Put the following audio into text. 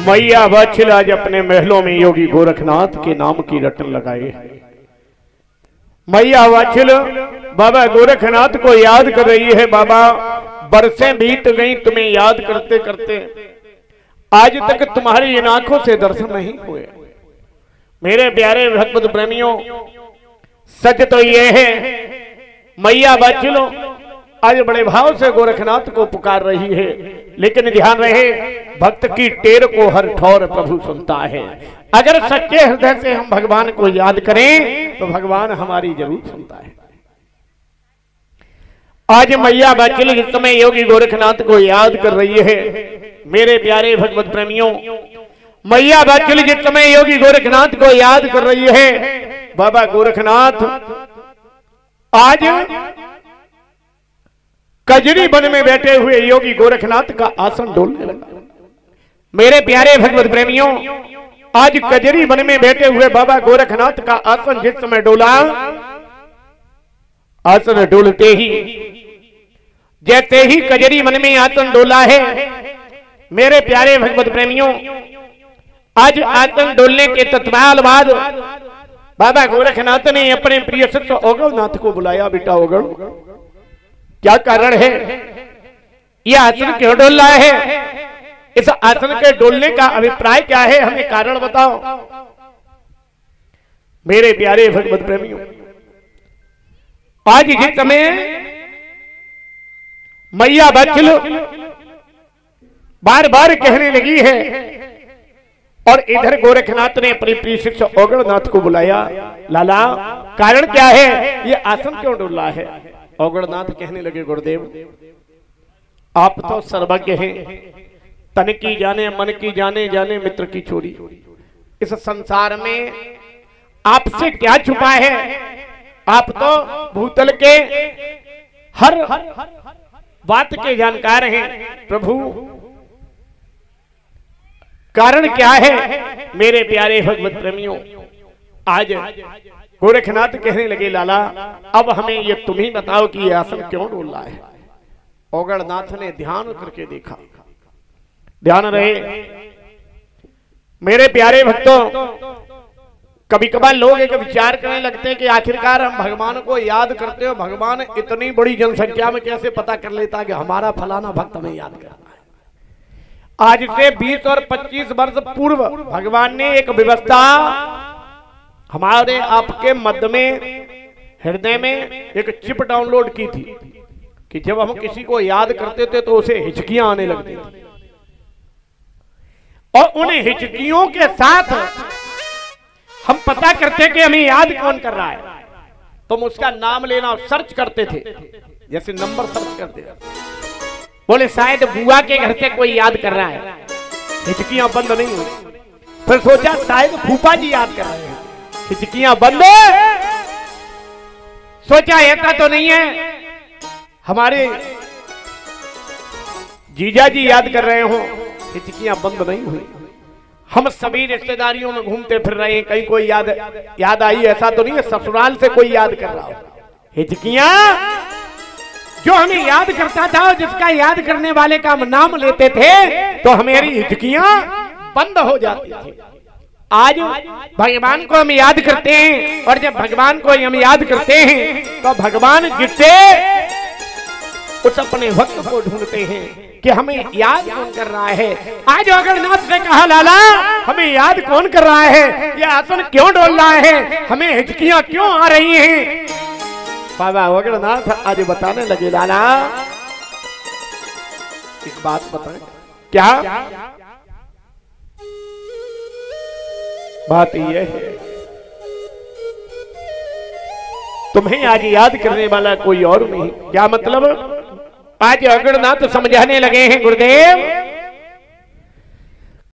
मैया वाछिल आज अपने महलों में योगी गोरखनाथ के नाम की रटन लगाए। मैया वाछिल बाबा गोरखनाथ को याद कर रही है। बाबा बरसें बीत गई तुम्हें याद करते करते, आज तक तुम्हारी इन आंखों से दर्शन नहीं हुए। मेरे प्यारे भगवत प्रेमियों, सच तो ये है मैया वाछिलो आज बड़े भाव से गोरखनाथ को पुकार रही है, लेकिन ध्यान रहे भक्त की टेर को हर ठौर प्रभु सुनता है। अगर सच्चे हृदय से हम भगवान को याद करें तो भगवान हमारी जरूर सुनता है। आज मैया वाछिल इस समय योगी गोरखनाथ को याद कर रही है। मेरे प्यारे भगवत प्रेमियों, मैया वाछिल जिस समय योगी गोरखनाथ को याद कर रही है, बाबा गोरखनाथ आज कजरी वन में बैठे हुए योगी गोरखनाथ का आसन डोलने लगा। मेरे प्यारे भगवत प्रेमियों, आज कजरी वन में बैठे हुए बाबा गोरखनाथ का आसन जिस समय डोला, आसन डोलते ही जैसे ही कजरी वन में आसन डोला है, मेरे प्यारे भगवत प्रेमियों, आज आसन डोलने के तत्काल बाद बाबा गोरखनाथ ने अपने प्रिय शिष्य ओगड़नाथ को बुलाया। बेटा ओगड़, क्या कारण है? यह आसन क्यों डोल रहा है? इस आसन के डोलने का अभिप्राय क्या है? हमें कारण बताओ। मेरे प्यारे भगवत प्रेमियों, आज जिस समय मैया वाछिल बार बार कहने लगी है और इधर गोरखनाथ ने अपने प्रिय शिष्य ओगड़नाथ को बुलाया। लाला, कारण क्या है? ये आसन क्यों डोल रहा है? ओगड़नाथ कहने लगे, गुरुदेव आप तो सर्वज्ञ हैं, तन की जाने मन की जाने, जाने मित्र की चोरी। इस संसार में आपसे क्या छुपा है? आप तो भूतल के हर बात के जानकार हैं। प्रभु कारण क्या है? मेरे प्यारे भगवत प्रेमियों, आज गोरखनाथ कहने लगे, लाला अब हमें ये तुम ही बताओ कि यह आसन क्यों डोल रहा है। ओगड़नाथ ने ध्यान करके देखा। ध्यान रहे मेरे प्यारे भक्तों, कभी कभार लोग एक विचार करने लगते हैं कि आखिरकार हम भगवान को याद करते हो, भगवान इतनी बड़ी जनसंख्या में कैसे पता कर लेता कि हमारा फलाना भक्त हमें याद करना है। आज से 20 और 25 वर्ष पूर्व भगवान ने एक व्यवस्था हमारे आपके मध्य में, हृदय में एक चिप डाउनलोड की थी कि जब हम किसी को याद करते थे तो उसे हिचकियां आने लगती थी, और उन हिचकियों के साथ हम पता करते कि हमें याद कौन कर रहा है। तुम उसका नाम लेना सर्च करते थे, जैसे नंबर सर्च करते थे। बोले शायद बुआ के घर से कोई याद कर रहा है, हिचकियां बंद नहीं हुई। फिर सोचा शायद फूफा जी याद कर रहे हैं, हिचकियां बंद। सोचा ऐसा तो नहीं है हमारे जीजा जी याद कर रहे हो, हिचकियां बंद नहीं हुई। हम सभी रिश्तेदारियों में घूमते फिर रहे हैं, कहीं कोई याद आई, ऐसा तो नहीं है ससुराल से कोई याद कर रहा हो। हिचकियां जो हमें याद करता था और जिसका याद करने वाले का हम नाम लेते थे तो हमारी हिचकियां बंद हो जाती थी। आज भगवान को हम याद करते हैं, और जब भगवान को हम याद करते हैं तो भगवान जिससे उस अपने भक्त को ढूंढते हैं कि हमें याद कौन कर रहा है। आज ओगड़नाथ से कहा, लाला हमें याद कौन कर रहा है? यह आसन क्यों डोल रहा है? हमें हिचकियां क्यों आ रही हैं? बाबा ओगड़नाथ आज बताने लगे, लाला एक बात बताएं। क्या बात यह है, तुम्हें आज याद करने वाला कोई और नहीं। क्या मतलब? आज ओगड़नाथ समझाने लगे हैं, गुरुदेव